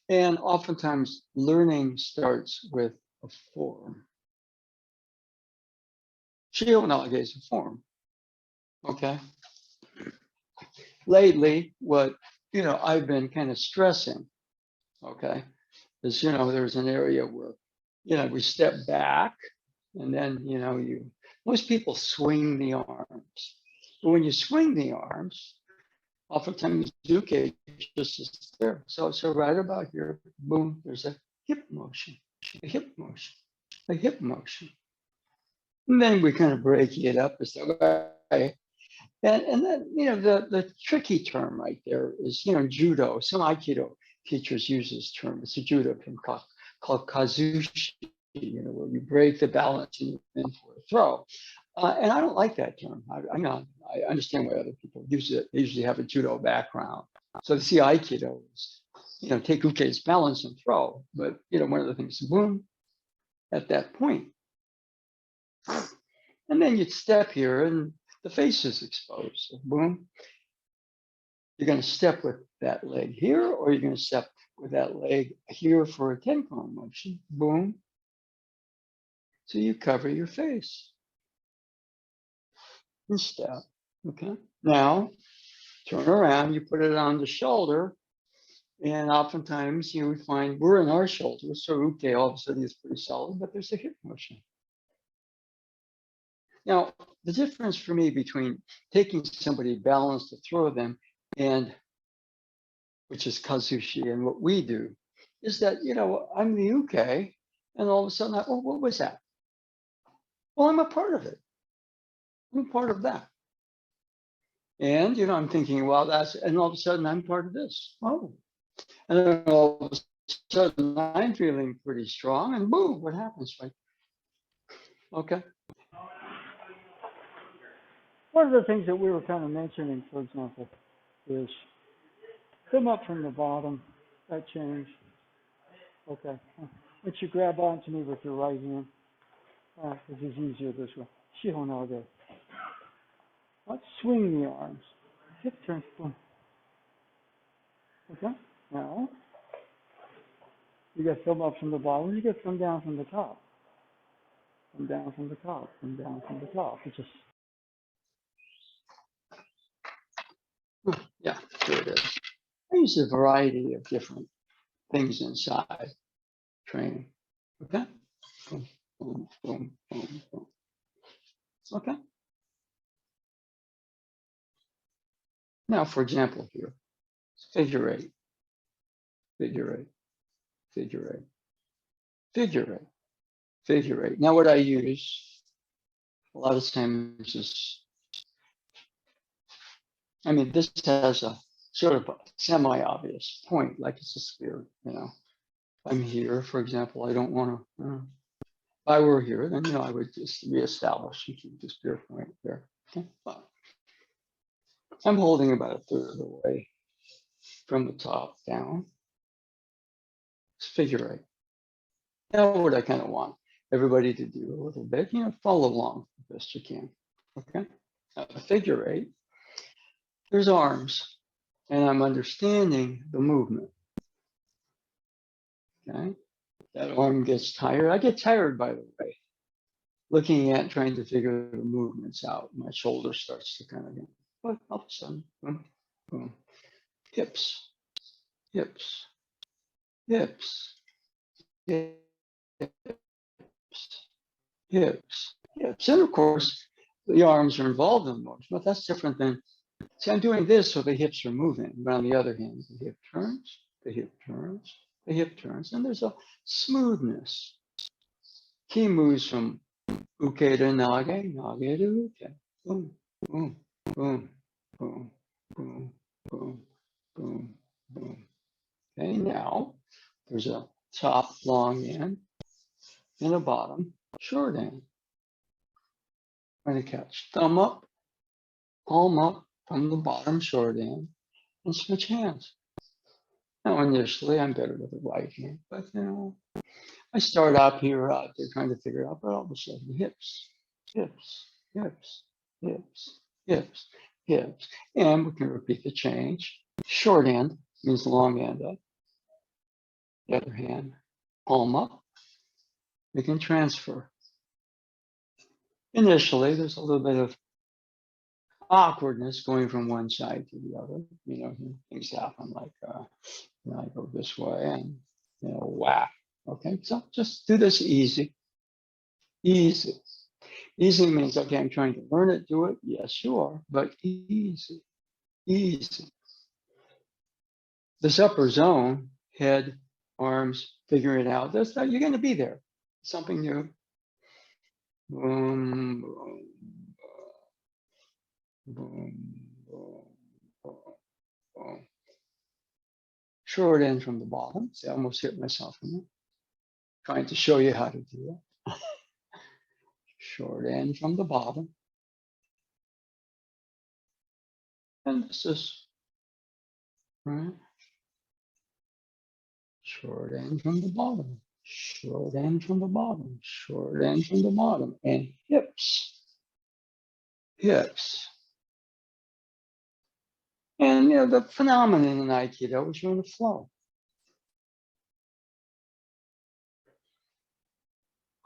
And oftentimes learning starts with a form. Shihonage is a form. Okay. Lately, what I've been kind of stressing, okay, is there's an area where we step back, and then most people swing the arms. But when you swing the arms, oftentimes Zuke just is there. So right about here, boom, there's a hip motion, a hip motion, a hip motion. And then we kind of break it up as okay. And then the tricky term right there is judo. Some Aikido teachers use this term. It's a judo term called kazushi, where you break the balance and in for a throw. And I don't like that term. I understand why other people use it. They usually have a judo background. So to see Aikido is, take Uke's balance and throw. But one of the things, boom, at that point. And then you'd step here and the face is exposed. So boom. You're going to step with that leg here, or you're going to step with that leg here for a tenkon motion. Boom. So you cover your face. And step. Okay. Now turn around. You put it on the shoulder, and oftentimes we find we're in our shoulder. So Uke all of a sudden is pretty solid, but there's a hip motion. Now, the difference for me between taking somebody balanced to throw them and which is kazushi and what we do is that, I'm the uke and all of a sudden, what was that? Well, I'm a part of it. I'm a part of that. And, I'm thinking, well, and all of a sudden I'm part of this. Oh, and then all of a sudden I'm feeling pretty strong and boom, what happens? Right? Okay. One of the things that we were kind of mentioning, for example, is come up from the bottom, that change. Okay. Let you grab onto me with your right hand. This is easier this way. Shihonage. Let's swing the arms. Hip turn. Boom. Okay. Now, you get some up from the bottom, you get some down from the top. Come down from the top, come down from the top. It's just. Yeah, there it is. I use a variety of different things inside training. Okay? Boom, boom, boom, boom, boom. Okay? Now, for example, here, figure eight, figure eight, figure eight, figure eight, figure eight. Now, what I use a lot of times is, this has a sort of a semi-obvious point, like it's a sphere, I'm here, for example, I don't want to, if I were here, then, I would just reestablish and keep the sphere point there. Okay? But I'm holding about a third of the way from the top down. It's figure eight. Now, what I kind of want everybody to do a little bit, follow along the best you can. Okay? Now, the figure eight, there's arms, and I'm understanding the movement. Okay? That arm gets tired. I get tired, by the way, looking at trying to figure the movements out. My shoulder starts to kind of go, but all of a sudden, boom, boom. Hips, hips, hips, hips, hips, hips. And of course, the arms are involved in the motion, but that's different than, see, I'm doing this so the hips are moving. But on the other hand, the hip turns, the hip turns, the hip turns, and there's a smoothness. He moves from uke to nage, nage to uke. Boom, boom, boom, boom, boom, boom, boom, boom. Okay, now there's a top long end and a bottom short end. I'm going to catch thumb up, palm up from the bottom short end, and switch hands. Now, initially, I'm better with the right hand, but I start up here, they're trying to figure it out, but all of a sudden, hips, hips, hips, hips, hips, hips. And we can repeat the change. Short end means long end up. The other hand, palm up. We can transfer. Initially, there's a little bit of awkwardness going from one side to the other. Things happen like I go this way and whack. Okay, so just do this easy. Easy. Easy means, okay, I'm trying to learn it, do it. Yes, you are, but easy. Easy. This upper zone, head, arms, figuring it out. You're going to be there. Something new. Boom, boom, boom, boom, boom, boom. Short end from the bottom. See, I almost hit myself in there. Trying to show you how to do it. Short end from the bottom. And this is, right? Short end from the bottom. Short end from the bottom. Short end from the bottom. And hips. Hips. And the phenomenon in Aikido is you're in the flow.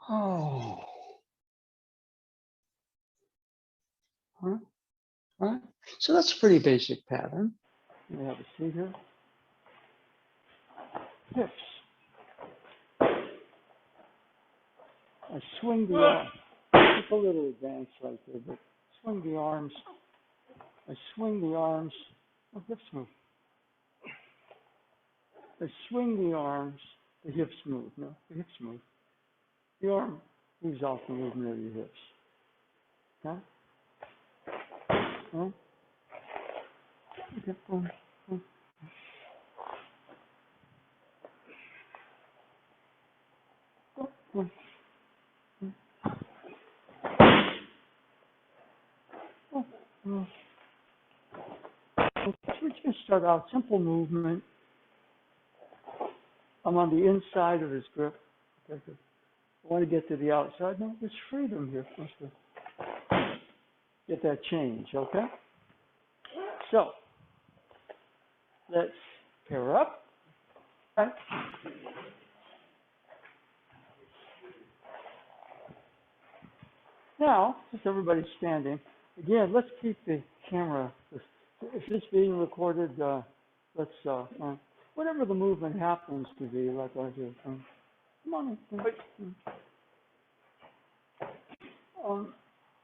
Oh. All right. So that's a pretty basic pattern. We have a seat here. Hips. I swing the arm. It's a little advanced right there, but swing the arms. I swing the arms. Oh, hips move. I swing the arms. The hips move. No, the hips move. The arm moves off the movement of your hips. Okay? Okay? Okay, boom, boom. Oh, boom. Oh, oh. We're just going to start out simple movement. I'm on the inside of his grip. Okay, good. I want to get to the outside. No, there's freedom here. Let's get that change, okay? So, let's pair up. Okay. Now, since everybody's standing, again, let's keep the camera. If it's being recorded, let's, whatever the movement happens to be, like I do. Come on.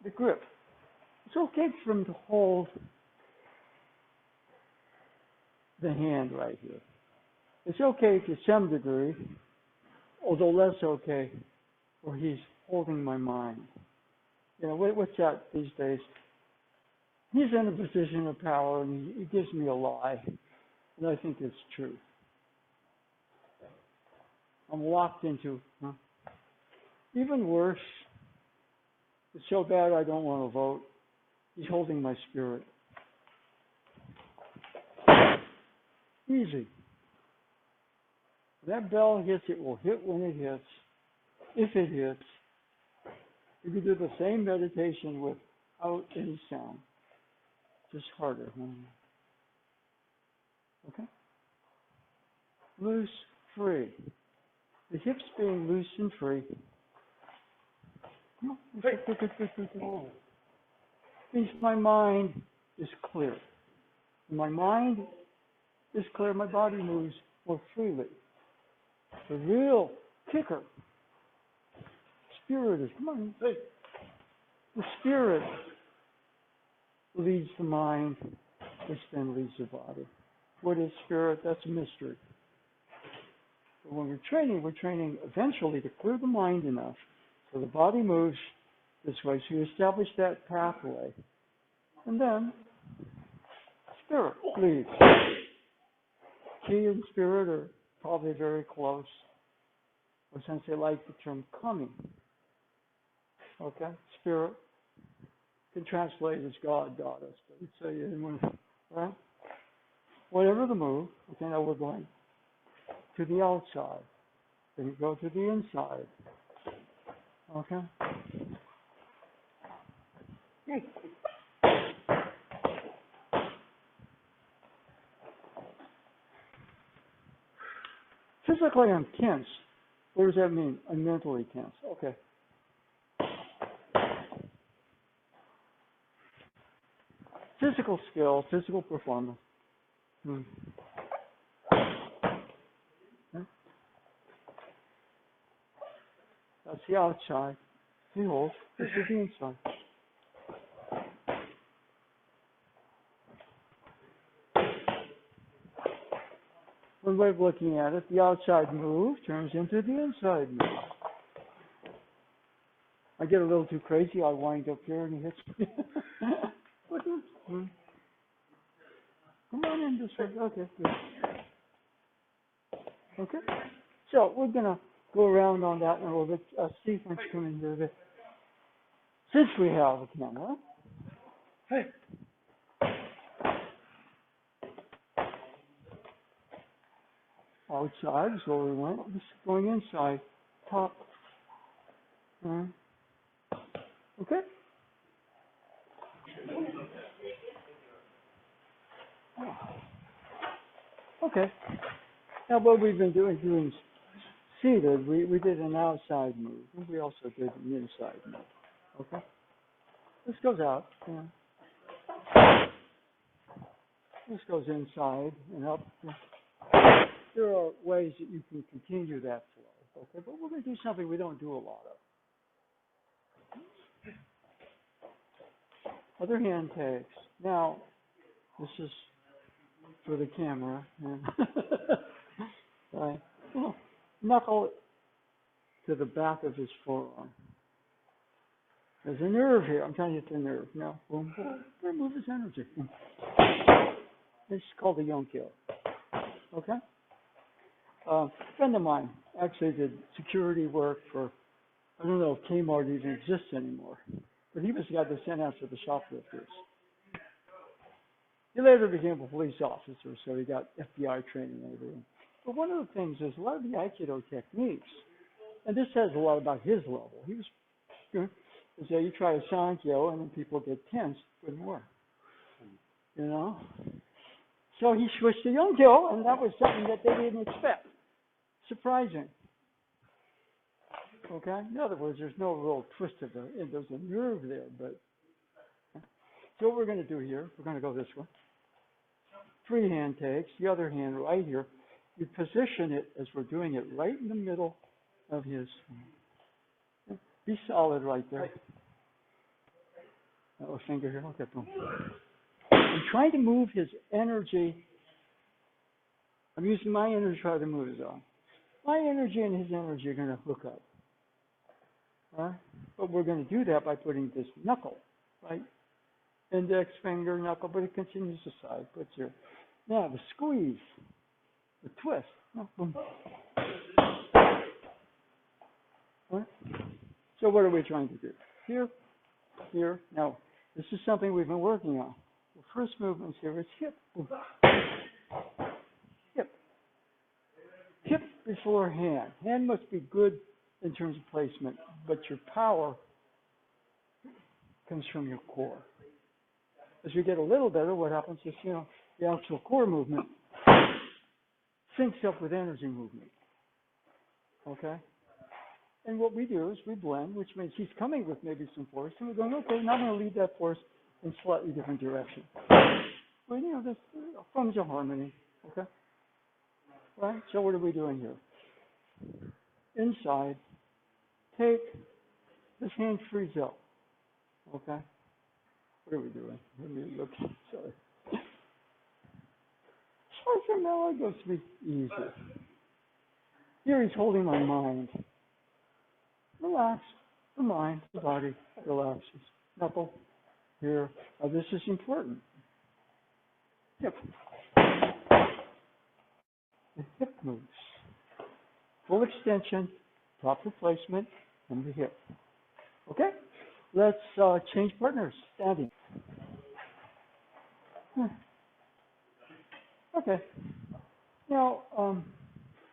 The grip. It's okay for him to hold the hand right here. It's okay to some degree, although less okay, where he's holding my mind. What's that these days? He's in a position of power, and he gives me a lie, and I think it's true. I'm locked into, even worse, it's so bad I don't want to vote. He's holding my spirit. Easy. That bell hits, it will hit when it hits. If it hits, you can do the same meditation without any sound. Just harder. Okay? Loose, free. The hips being loose and free. Means my mind is clear. When my mind is clear, my body moves more freely. The real kicker, spirit is, come on, the spirit leads the mind, which then leads the body. What is spirit? That's a mystery. But when we're training eventually to clear the mind enough so the body moves this way. So you establish that pathway. And then spirit leads. Chi and spirit are probably very close. Or since they like the term coming. Okay? Spirit can translate as God, goddess. But you'd say, right? Whatever the move, okay, now we're going to the outside. Then you go to the inside. Okay? Physically, I'm tense. What does that mean? I'm mentally tense. Okay. Physical skill, physical performance. That's the outside. He holds. This is the inside. One way of looking at it, the outside move turns into the inside move. I get a little too crazy, I wind up here and he hits me. Come on in this way. Okay, good. Okay. So we're gonna go around on that in a little bit. Steve, why don't you come in here a bit? Since we have a camera. Hey. Outside is where we went. This is going inside. Top. Okay. Okay. Now what we've been doing seated, we did an outside move. And we also did an inside move. Okay. This goes out. This goes inside and up. There are ways that you can continue that flow. Okay, but we're going to do something we don't do a lot of. Other hand takes. Now, this is for the camera. Right. Well, knuckle to the back of his forearm. There's a nerve here. I'm trying to get the nerve. Now, boom, boom. Remove his energy. This is called a yonkyo. Okay? A friend of mine actually did security work for, I don't know if Kmart even exists anymore, but he was the guy that sent after the shoplifters. He later became a police officer, so he got FBI training and everything. But one of the things is a lot of the Aikido techniques, and this says a lot about his level. He was, so you try a Sankyo and then people get tense, wouldn't work. You know? So he switched to Yonkyo, and that was something that they didn't expect. Surprising. Okay? In other words, there's no real twist of it. There's a nerve there, but. So what we're going to do here, we're going to go this way. 3 hand takes, the other hand right here. You position it as we're doing it right in the middle of his. Be solid right there. Oh, finger here. Okay, boom. I'm trying to move his energy. I'm using my energy to try to move his arm. My energy and his energy are going to hook up. All right? But we're going to do that by putting this knuckle, right? Index finger, knuckle, but it continues to side. Put your, now the squeeze, the twist. Oh, boom. All right? So what are we trying to do? Here, here. Now, this is something we've been working on. The first movement here is hip. Boom. Hip. Hip before hand. Hand must be good in terms of placement, but your power comes from your core. As we get a little better, what happens is, the actual core movement syncs up with energy movement. Okay? And what we do is we blend, which means he's coming with maybe some force, and we're going, okay, now I'm going to lead that force in slightly different direction. Well, this forms a harmony. Okay? Right? So what are we doing here? Inside, take this hand frees up. Okay? What are we doing? Let me look. Sorry. Sorry, now it goes to be easy. Here he's holding my mind. Relax. The mind, the body relaxes. Knuckle. Here. Now this is important. Hip. The hip moves. Full extension, proper placement, and the hip. Okay? Let's change partners. Standing. Okay. Now,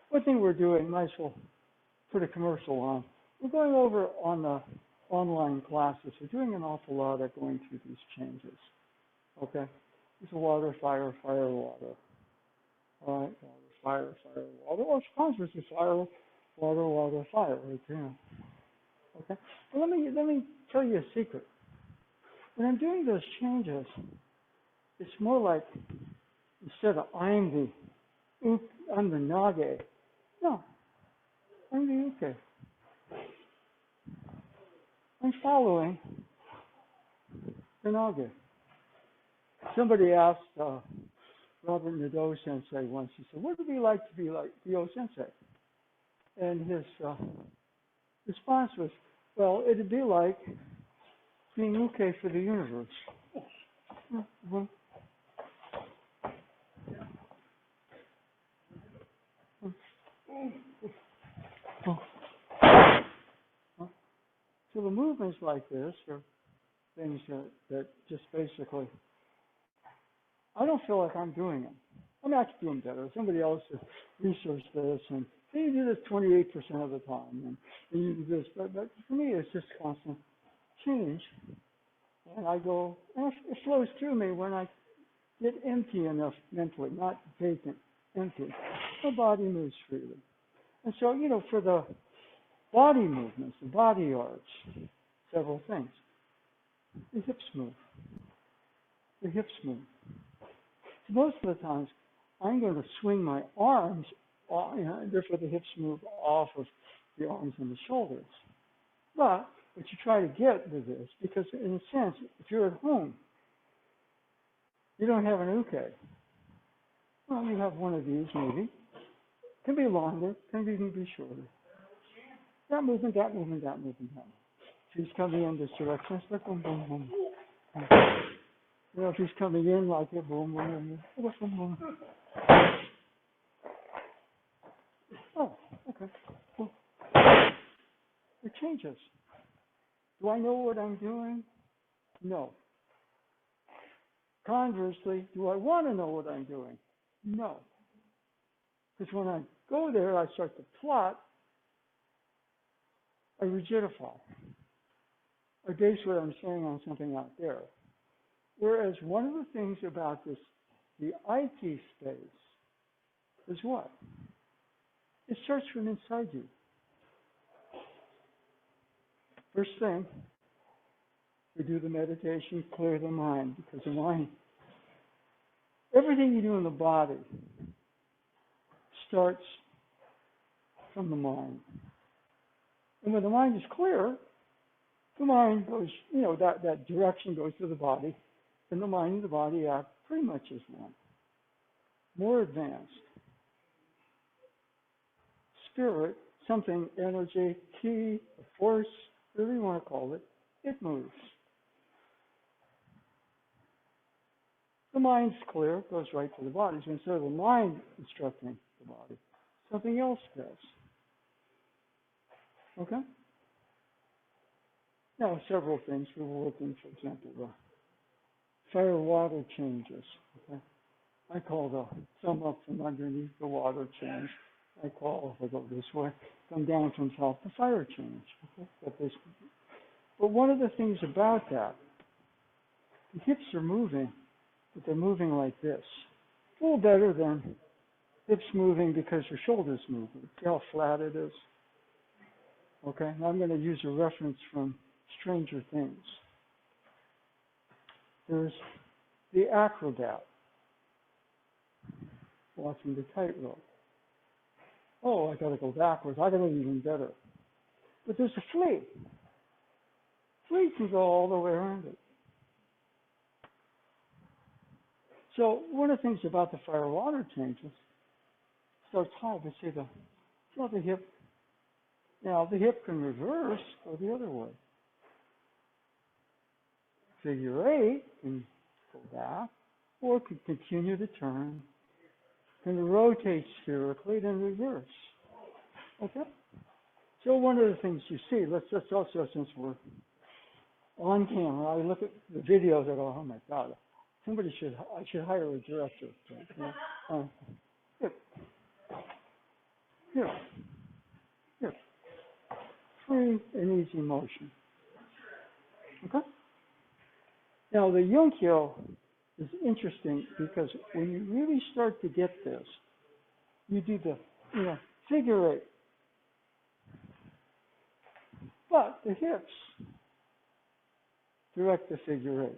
one thing we're doing, might as well put a commercial on. We're going over on the online classes. We're doing an awful lot of going through these changes. Okay? There's water, fire, fire, water. All right? Water, fire, fire, water, or conversely, fire, water, water, fire, right there. Okay? Well, let me tell you a secret. When I'm doing those changes, it's more like instead of I'm the nage. No, I'm the uke. I'm following the nage. Somebody asked Robert Nadeau Sensei once. He said, "What would it be like to be like Dio Sensei?" And his response was, "Well, it'd be like being uke for the universe." Mm-hmm. So the movements like this are things that just basically, I don't feel like I'm doing them. I'm actually doing better. Somebody else has researched this, and they do this 28% of the time, and you do this. But for me, it's just constant change. And I go, and it flows through me when I get empty enough mentally, not vacant, empty. The body moves freely. And so, for the body movements, the body arts, several things. The hips move. The hips move. So most of the times, I'm going to swing my arms, therefore the hips move off of the arms and the shoulders. But what you try to get with this, because in a sense, if you're at home, you don't have an uke. Well, you have one of these maybe. Can be longer, can even be shorter. That movement, that movement, that movement, that movement. If he's coming in this direction, it's like boom, boom, boom. If he's coming in like a boom, boom, boom, boom, boom. Oh, okay. Well, it changes. Do I know what I'm doing? No. Conversely, do I want to know what I'm doing? No. Because when I go there, I start to plot, I rigidify. I base what I'm saying on something out there. Whereas one of the things about this, the Aiki space, is what? It starts from inside you. First thing, we do the meditation, clear the mind, because the mind, everything you do in the body starts from the mind. And when the mind is clear, the mind goes, that direction goes to the body, and the mind and the body act pretty much as one. More advanced. Spirit, something, energy, ki, force, whatever you want to call it, it moves. The mind's clear, it goes right to the body. So instead of the mind instructing the body, something else does. Okay? Now, several things we were working, for example, the fire water changes. Okay? I call the thumb up from underneath the water change. I call, if I go this way, come down from top, the fire change. Okay? But one of the things about that, the hips are moving, but they're moving like this. A little better than hips moving because your shoulders move. See how flat it is? Okay, now I'm going to use a reference from Stranger Things. There's the acrobat walking the tightrope. Oh, I got to go backwards. I got to do even better. But there's a flea. Flea can go all the way around it. So one of the things about the fire water changes starts high, but see the hip. Now the hip can reverse or the other way. Figure 8 can go back, or can continue to turn, can rotate spherically, then reverse. Okay? So one of the things you see, let's also, since we're on camera, I look at the videos, I go, oh my God, I should hire a director. Here. Free and easy motion. Okay? Now the Yunkyo is interesting because when you really start to get this, you do the figure 8. But the hips direct the figure 8.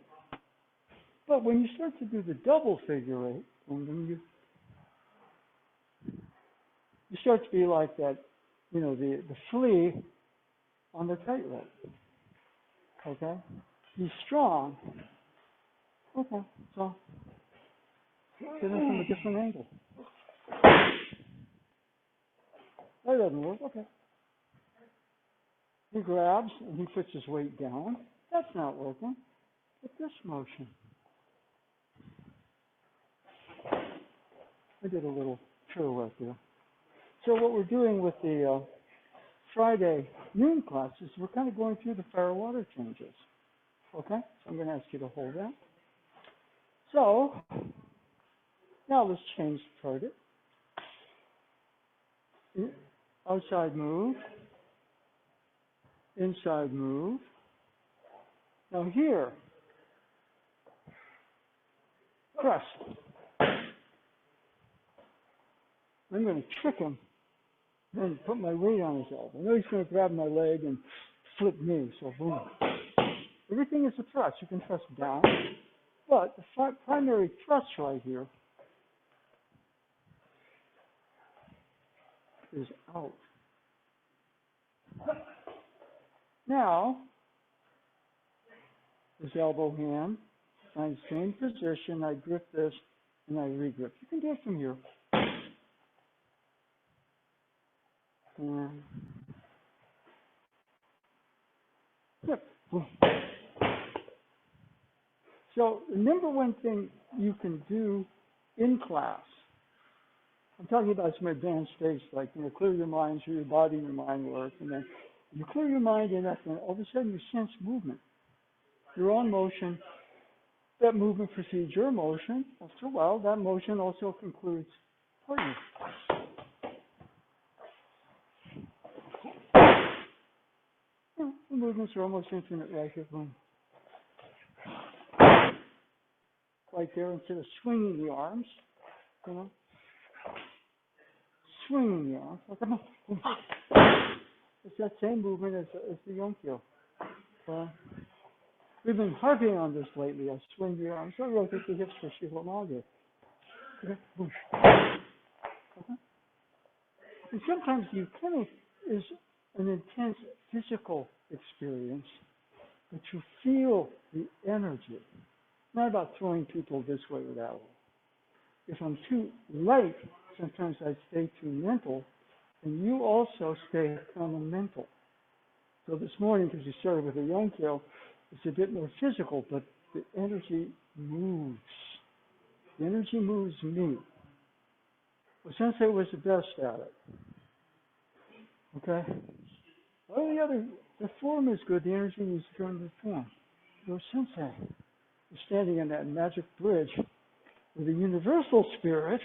But when you start to do the double figure 8, and then you start to be like that, the flea on the tightrope. Okay? Be strong. Okay, so get in from a different angle. That doesn't work. Okay. He grabs and he puts his weight down. That's not working. But this motion. I did a little pirouette there. So what we're doing with the Friday noon class is we're kind of going through the fire water changes. Okay? So I'm going to ask you to hold that. So now let's change the target. Outside move. Inside move. Now here, press. I'm going to trick him and put my weight on his elbow. I know he's going to grab my leg and flip me, so boom. Everything is a thrust. You can thrust down, but the primary thrust right here is out. Now, this elbow hand, find the same position. I grip this and I regrip. You can do it from here. And yep. So the number one thing you can do in class, I'm talking about some advanced states like, clear your mind, so your body and your mind work, and then you clear your mind enough, and all of a sudden you sense movement. You're on motion. That movement precedes your motion. After a while, that motion also concludes partner. The movements are almost infinite right here. Boom. Right there, instead of swinging the arms, swinging the arms. It's that same movement as the Yonkyo. We've been harping on this lately. I swing the arms. I rotate the hips for Shivamage. Okay, boom. Okay. And sometimes the clinic is an intense physical experience, but you feel the energy. Not about throwing people this way or that way. If I'm too light, sometimes I stay too mental, and you also stay kind of mental. So this morning, because you started with a Yonkyo, it's a bit more physical, but the energy moves. The energy moves me. Well, Sensei was the best at it. Okay? All the form is good, the energy needs to turn to the form. So Sensei is standing on that magic bridge with a universal spirit,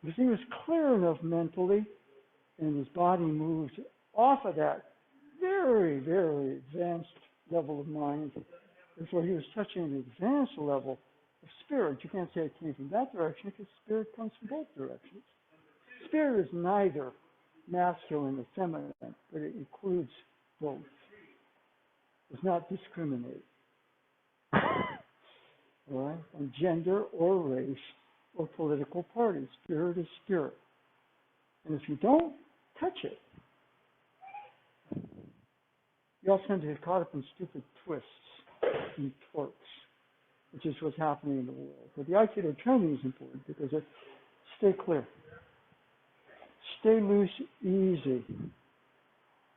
because he was clear enough mentally, and his body moved off of that very, very advanced level of mind. Therefore, he was touching an advanced level of spirit. You can't say it came from that direction, because spirit comes from both directions. Spirit is neither masculine or feminine, but it includes both. It does not discriminate. All right? On gender or race or political party. Spirit is spirit. And if you don't touch it, you also tend to get caught up in stupid twists and torques, which is what's happening in the world. But the Aikido training is important because it stay clear. Stay loose, easy.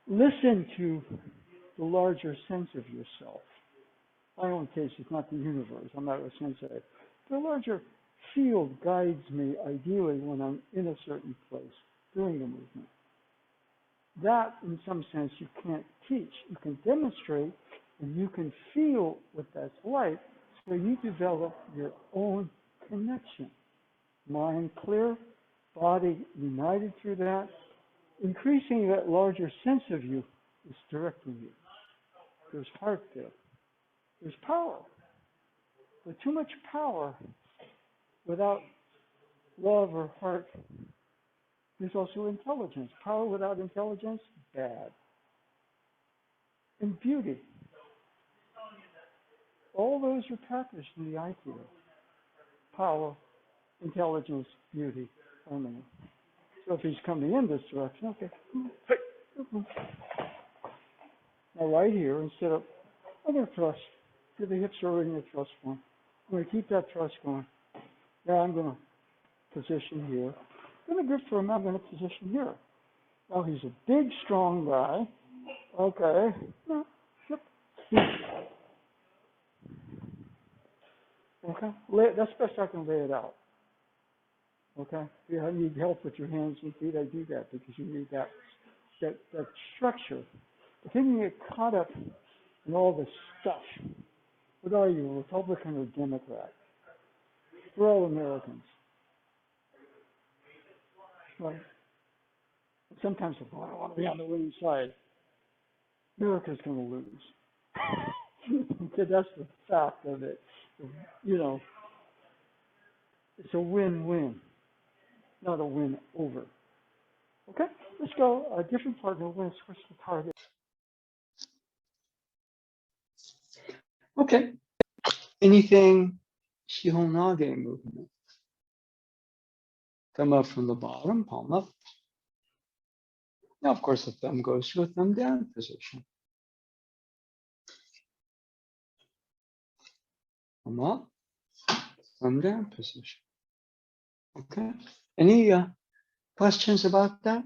Listen to the larger sense of yourself. My own case is not the universe. I'm not a sensei. The larger field guides me ideally when I'm in a certain place doing a movement. That, in some sense, you can't teach. You can demonstrate, and you can feel what that's like, so you develop your own connection. Mind clear, body united through that. Increasing that larger sense of you is directing you. There's heart there. There's power. But too much power without love or heart There's also intelligence. Power without intelligence, bad. And beauty. All those are packaged in the Aikido. Power, intelligence, beauty, harmony. So if he's coming in this direction, okay. Now right here, instead of, I'm going to thrust. The hips are already in the thrust form. I'm going to keep that thrust going. Now I'm going to position here. I'm going to grip for him. I'm going to position here. Now he's a big, strong guy. Okay. No. Yep. Okay. That's best I can lay it out. Okay. If you need help with your hands and feet, I do that because you need that structure. The thing you get caught up in all this stuff. What are you, a Republican or Democrat? We're all Americans. Right? Sometimes people, I don't want to be on the winning side. America's going to lose. Okay, that's the fact of it. You know, it's a win-win, not a win-over. Okay, let's go a different partner. We're going to switch the target. Okay. Anything Shihonage movement. Thumb up from the bottom, palm up. Now, of course, the thumb goes to a thumb down position. Thumb up, thumb down position. Okay. Any questions about that?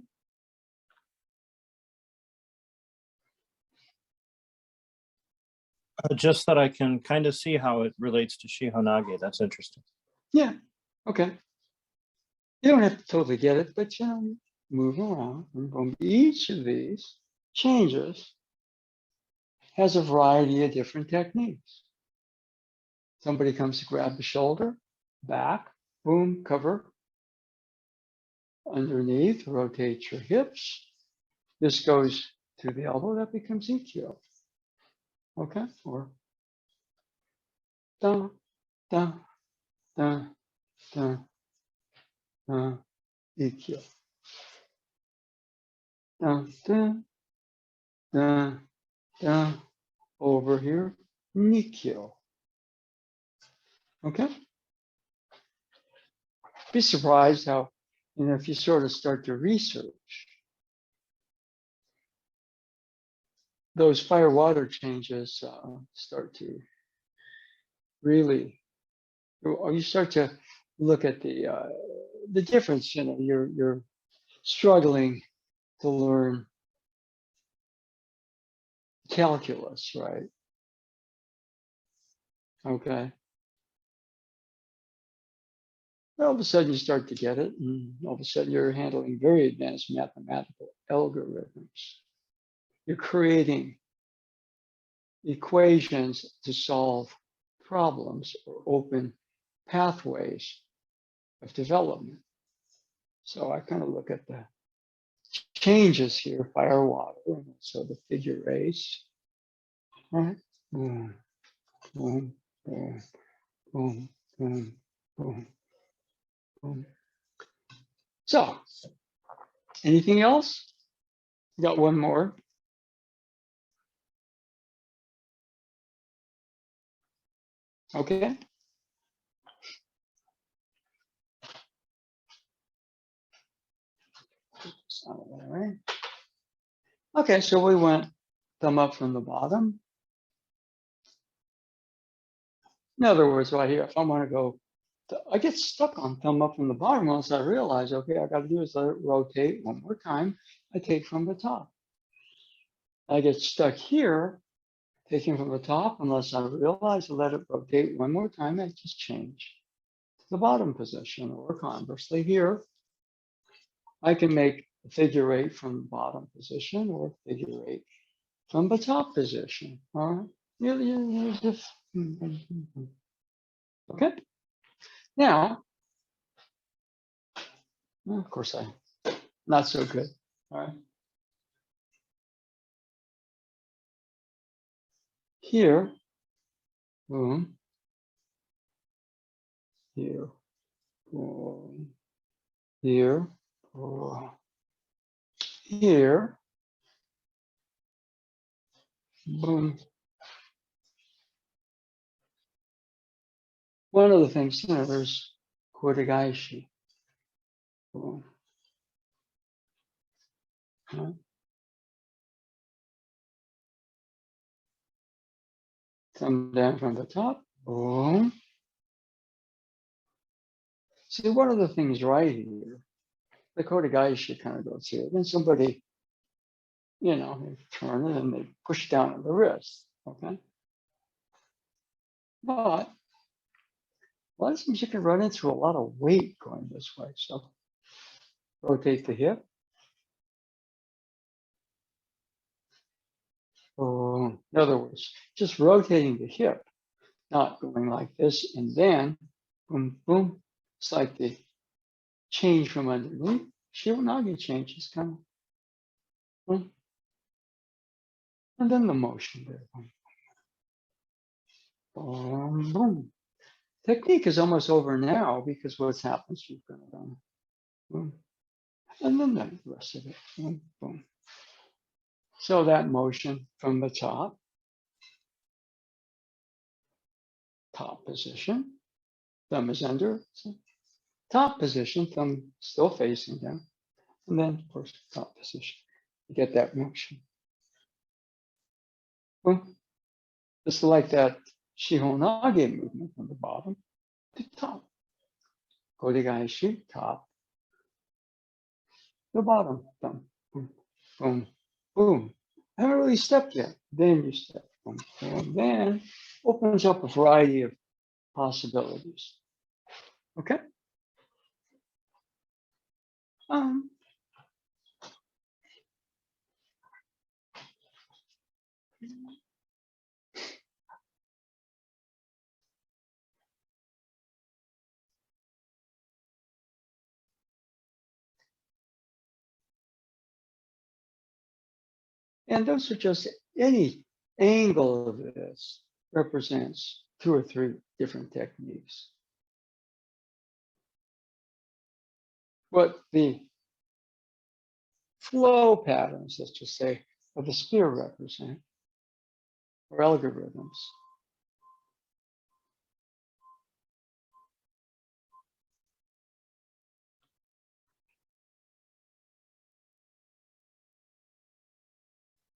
Just that I can kind of see how it relates to Shihonage. That's interesting. Yeah. Okay. You don't have to totally get it, but you know, move around. And each of these changes has a variety of different techniques. Somebody comes to grab the shoulder, back, boom, cover. Underneath, rotate your hips. This goes to the elbow, that becomes EQ. Okay, or da, da, da, da, da, EQ. Da, da, da, da, over here, NIKYO. Okay? Be surprised how, you know, if you sort of start to research, those fire water changes start to really, or you start to look at the difference. You know, you're struggling to learn calculus, right? Okay. All of a sudden you start to get it, and all of a sudden you're handling very advanced mathematical algorithms. You're creating equations to solve problems or open pathways of development. So I kind of look at the changes here, fire, water, so the figure eights, right? Boom, boom, boom, boom, boom, boom, boom. So, anything else? Got one more. Okay. All right. Okay, so we went thumb up from the bottom. In other words, right here, if I want to go, I get stuck on thumb up from the bottom once I realize, okay, I got to do is let it rotate one more time. I take from the top. I get stuck here, taking from the top, unless I realize to let it rotate one more time, I just change to the bottom position, or conversely here, I can make a figure eight from the bottom position or figure eight from the top position. All right. Okay. Now, of course, not so good. All right. Here, boom. Here, boom. Here, Here, boom. One of the things, there's kotegaishi. Boom. Huh? Come down from the top. Boom. See, one of the things right here, the kotegaishi kind of goes here. Then somebody, they turn it and they push down on the wrist. Okay. But a lot of times you can run into a lot of weight going this way. So rotate the hip. In other words, just rotating the hip, not going like this and then boom, boom. It's like the change from underneath. Shivonagi changes kind of. Boom. And then the motion there. Boom, boom. Technique is almost over now because what's happened is you've got boom. And then the rest of it. Boom, boom. So that motion from the top position, thumb is under, so top position, thumb still facing down, and then of course top position. You get that motion. Boom. Just like that Shihonage movement from the bottom to top. Kotegaishi, top, the bottom, thumb, boom, boom, boom. I haven't really stepped yet. Then you step, boom, boom. Then opens up a variety of possibilities. Okay. And those are just any angle of this represents 2 or 3 different techniques. What the flow patterns, let's just say, of the spear represent, or algorithms.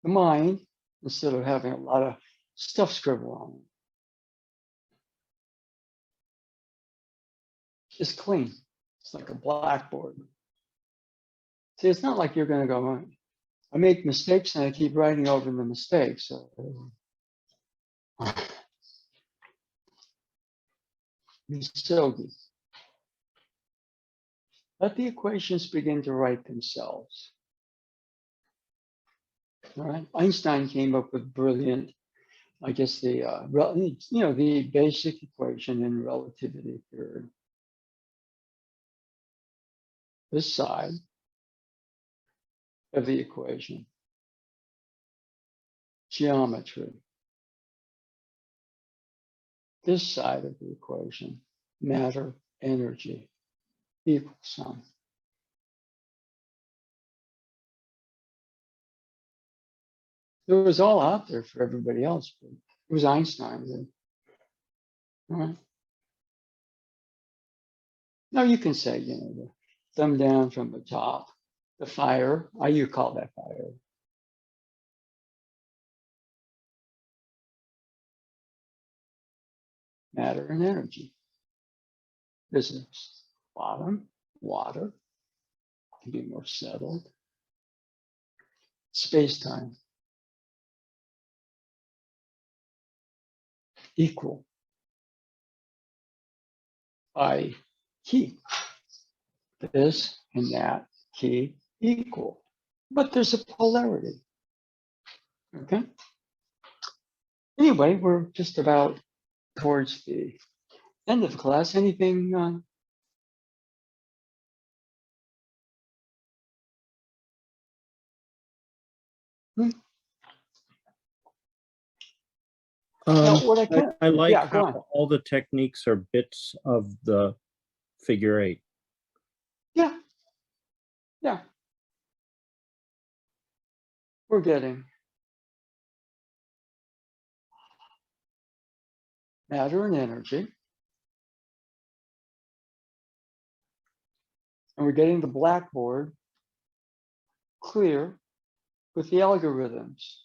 The mind, instead of having a lot of stuff scribbled on it, is clean. It's like a blackboard. See, it's not like you're going to go, I make mistakes and I keep writing over the mistakes. Misogi. Let the equations begin to write themselves. All right. Einstein came up with brilliant, I guess the basic equation in relativity theory. This side of the equation, geometry. This side of the equation, matter, energy, equal sum. It was all out there for everybody else, but it was Einstein. All right. Now you can say, the thumb down from the top, the fire. You call that fire. Matter and energy. Physics. Bottom, water, can be more settled. Space-time. Equal. By key. This and that key equal. But there's a polarity. Okay. Anyway, we're just about towards the end of the class. Anything? What I can, I like yeah, go on. how all the techniques are bits of the figure 8. Yeah. Yeah. We're getting matter and energy. And we're getting the blackboard clear with the algorithms.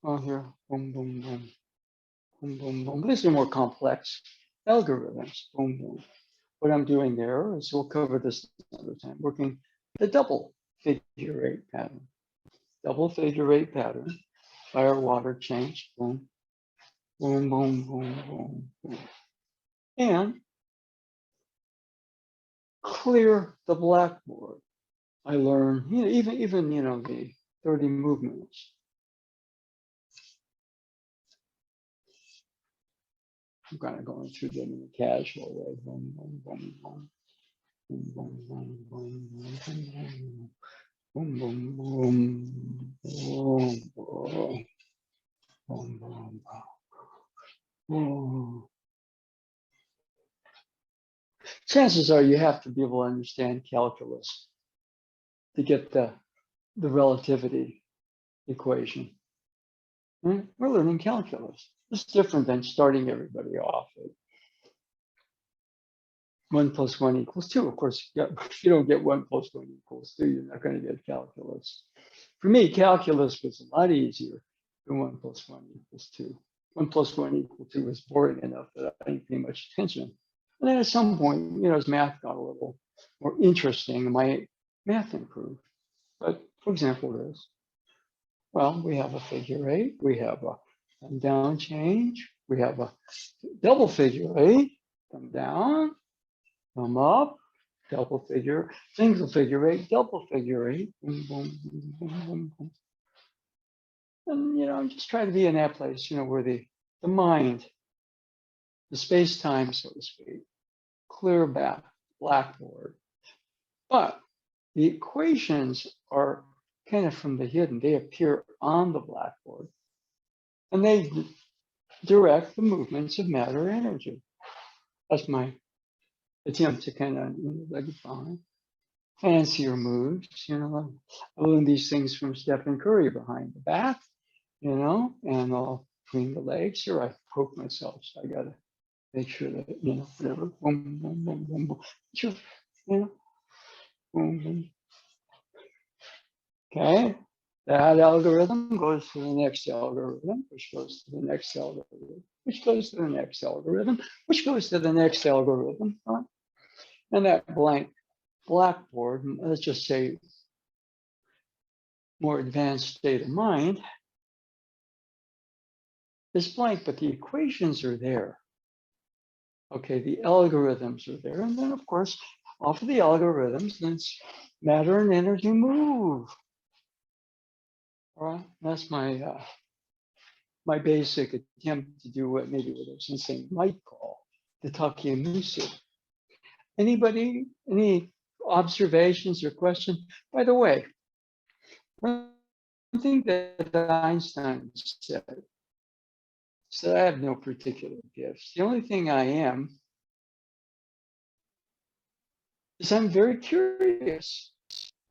Oh, here, boom, boom, boom, boom, boom, boom. These are more complex algorithms. Boom, boom. What I'm doing there is, we'll cover this another time, working the double figure eight pattern. Double figure eight pattern, fire, water, change, boom, boom, boom, boom, boom, boom. And clear the blackboard. I learn, even the 30 movements. I'm kind of going through them in a casual way. Boom, boom, boom, boom. Boom, boom, boom, boom, boom, boom. Boom, boom, boom, boom, boom, boom, boom, boom. Chances are you have to be able to understand calculus to get the relativity equation. We're learning calculus. It's different than starting everybody off at 1 + 1 = 2. Of course, if you don't get 1 + 1 = 2, you're not going to get calculus. For me, calculus was a lot easier than 1 + 1 = 2. 1 + 1 = 2 was boring enough that I didn't pay much attention. And then at some point, as math got a little more interesting, my math improved. But for example, this. Well, we have a figure eight, we have a thumb down change, we have a double figure eight, thumb down, thumb up, double figure, single figure eight, double figure eight, boom, boom, boom, boom, boom, boom. And I'm just trying to be in that place, where the mind, the space-time, so to speak, clear blackboard. But the equations are kind of from the hidden. They appear on the blackboard, and they direct the movements of matter energy. That's my attempt to kind of define fancier moves. I learned these things from Stephen Curry behind the back, and between the legs. Here I poke myself, so I gotta make sure that whatever. Boom, boom, boom, boom, boom. Sure, boom, boom. Okay. That algorithm goes to the next algorithm, which goes to the next algorithm, which goes to the next algorithm, which goes to the next algorithm. Right? And that blank blackboard, let's just say more advanced state of mind, is blank, but the equations are there. Okay, the algorithms are there. And then, of course, off of the algorithms, then matter and energy move. All right, that's my my basic attempt to do what a sensei might call the takiyamusu. Anybody, any observations or questions? By the way, one thing that Einstein said I have no particular gifts. The only thing I am is I'm very curious.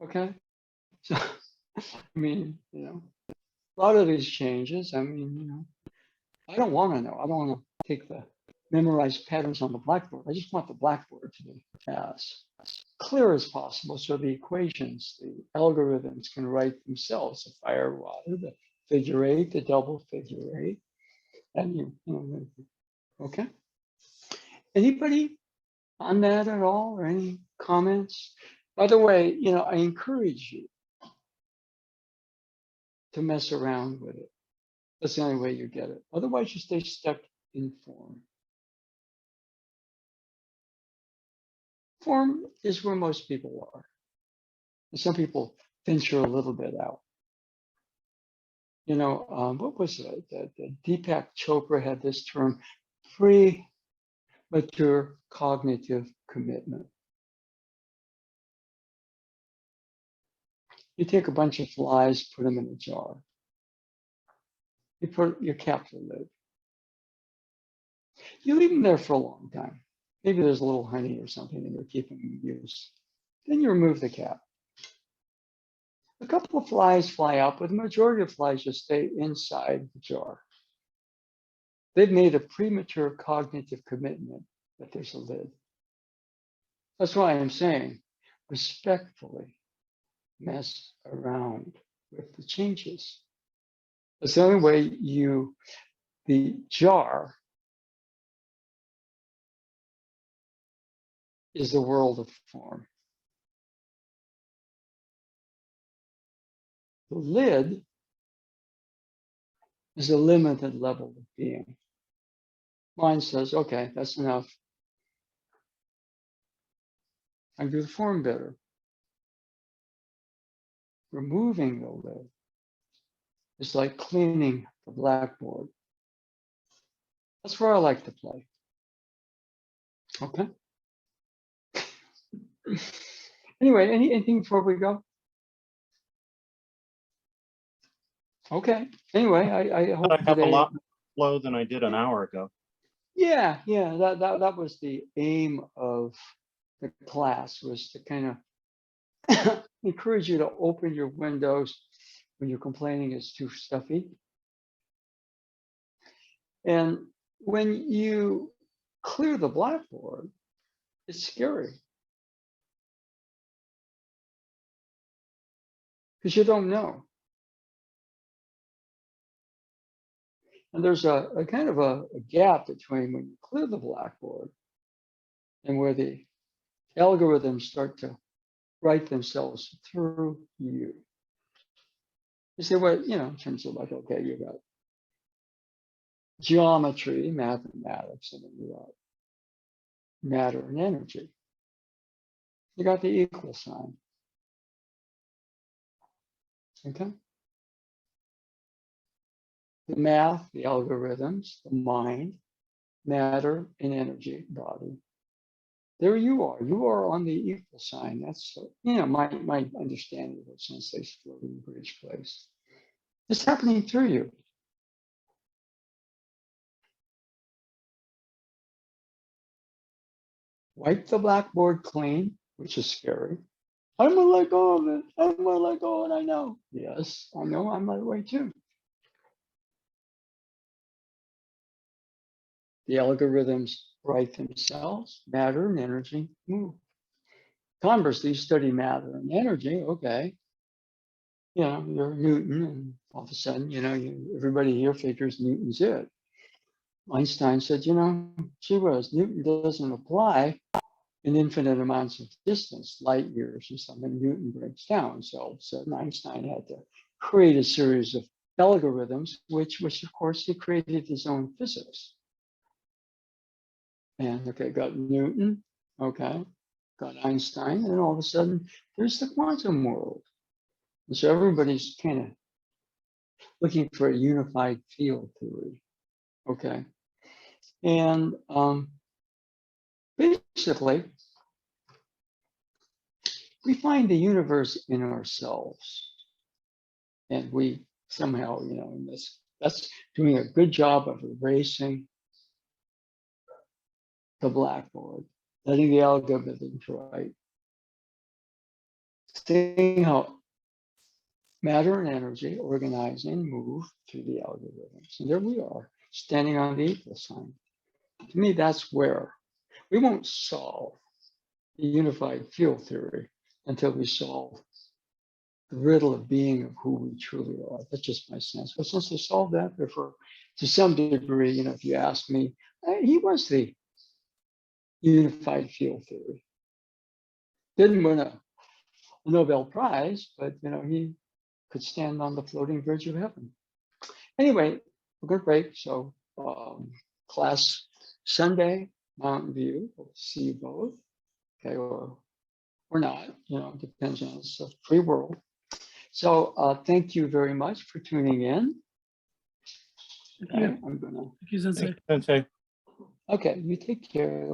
Okay. So, a lot of these changes, I don't want to know. I don't want to take the memorized patterns on the blackboard. I just want the blackboard to be as clear as possible, so the equations, the algorithms can write themselves. The fire, water, the figure eight, the double figure eight, and okay. Anybody on that at all, or any comments? By the way, I encourage you to mess around with it. That's the only way you get it. Otherwise, you stay stuck in form. Form is where most people are. And some people venture a little bit out. What was it? That Deepak Chopra had this term, premature cognitive commitment. You take a bunch of flies, put them in a jar. You put your cap the lid. You leave them there for a long time. Maybe there's a little honey or something, and you're keeping them used. Then you remove the cap. A couple of flies fly out, but the majority of flies just stay inside the jar. They've made a premature cognitive commitment that there's a lid. That's why I'm saying, respectfully, mess around with the changes. That's the only way the jar is the world of form. The lid is a limited level of being. Mind says, okay, that's enough. I do the form better. Removing the lid is like cleaning the blackboard. That's where I like to play. Okay. Anyway, anything before we go? Okay. Anyway, I hope I have today. a lot more flow than I did an hour ago. Yeah, that was the aim of the class, was to kind of encourage you to open your windows when you're complaining it's too stuffy. And when you clear the blackboard, it's scary. Because you don't know. And there's a kind of a gap between when you clear the blackboard and where the algorithms start to write themselves through you. You say, well, in terms of like, okay, you got geometry, mathematics, and then you got matter and energy. You got the equal sign. Okay. The math, the algorithms, the mind, matter and energy, body. There you are. You are on the equal sign. That's my understanding of what sensation floating bridge place. It's happening through you. Wipe the blackboard clean, which is scary. I'm gonna let go of it. I'm gonna let go, and I know. Yes, I know. I'm that way too. The algorithms write themselves. Matter and energy move. Conversely, you study matter and energy. Okay, you're Newton, and all of a sudden, everybody here figures Newton's it. Einstein said, gee whiz, Newton doesn't apply in infinite amounts of distance, light years or something. Newton breaks down. So all of a sudden, Einstein had to create a series of algorithms, which of course he created his own physics. And okay, got Newton, okay, got Einstein, and all of a sudden there's the quantum world. And so everybody's kind of looking for a unified field theory, okay? And basically, we find the universe in ourselves. And we somehow, in this, that's doing a good job of erasing the blackboard, letting the algorithms write, seeing how matter and energy organize and move through the algorithms. And there we are, standing on the equal sign. To me, that's where we won't solve the unified field theory until we solve the riddle of being of who we truly are. That's just my sense. But since I solved that, therefore, to some degree, if you ask me, he was the unified field theory. Didn't win a Nobel Prize, but he could stand on the floating bridge of heaven. Anyway, a good break. So class Sunday, Mountain View. We'll see you both. Okay, or not. Depends on it's a free world. So thank you very much for tuning in. Thank you. I'm gonna. Thank you, Sensei. Sensei. Okay, you take care.